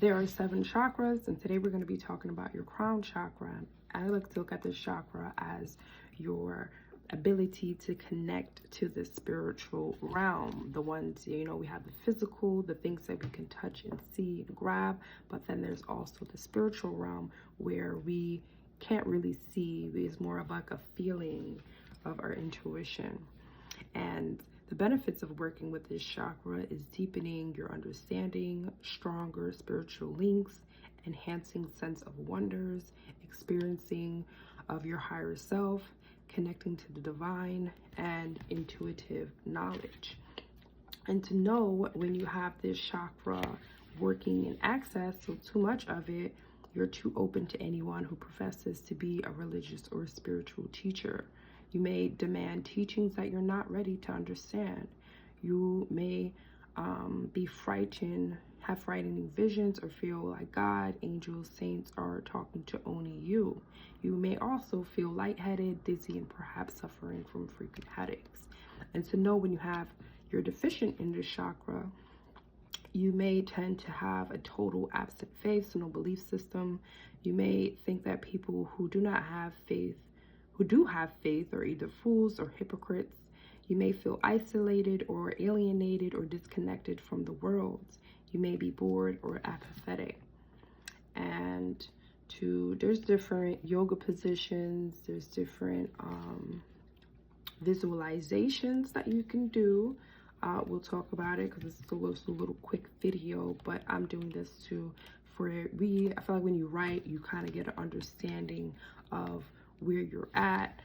There are 7 chakras, and today we're going to be talking about your crown chakra. I like to look at this chakra as your ability to connect to the spiritual realm. The ones, we have the physical, the things that we can touch and see and grab, but then there's also the spiritual realm where we can't really see. It's more of like a feeling of our intuition. And the benefits of working with this chakra is deepening your understanding, stronger spiritual links, enhancing sense of wonders, experiencing of your higher self, connecting to the divine, and intuitive knowledge. And to know when you have this chakra working in excess, so too much of it, you're too open to anyone who professes to be a religious or spiritual teacher. You may demand teachings that you're not ready to understand. You may be frightened, have frightening visions, or feel like God, angels, saints are talking to only you. You may also feel lightheaded, dizzy, and perhaps suffering from frequent headaches. And to know when you're deficient in this chakra, you may tend to have a total absent faith, so no belief system. You may think that people who do have faith are either fools or hypocrites. You may feel isolated or alienated or disconnected from the world. You may be bored or apathetic. And there's different yoga positions, there's different visualizations that you can do. We'll talk about it because it's a little quick video, but I'm doing this I feel like when you write, you kind of get an understanding of where you're at.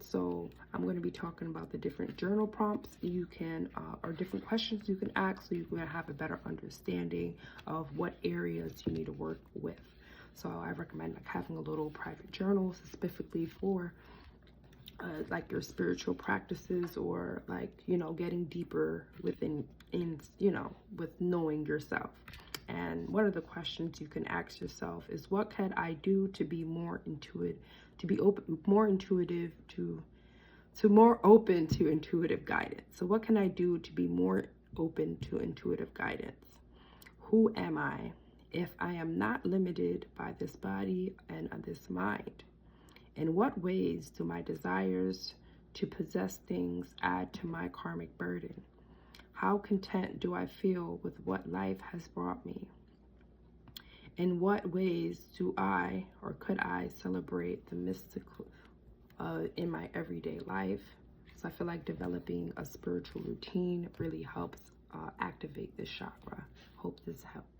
So I'm going to be talking about the different journal prompts you can, or different questions you can ask, so you can have a better understanding of what areas you need to work with. So I recommend having a little private journal specifically for like your spiritual practices, or getting deeper with knowing yourself. And one of the questions you can ask yourself is, what can I do to be more intuitive, more open to intuitive guidance? So what can I do to be more open to intuitive guidance? Who am I if I am not limited by this body and this mind? In what ways do my desires to possess things add to my karmic burden? How content do I feel with what life has brought me? In what ways do I or could I celebrate the mystical in my everyday life? So I feel like developing a spiritual routine really helps activate this chakra. Hope this helps.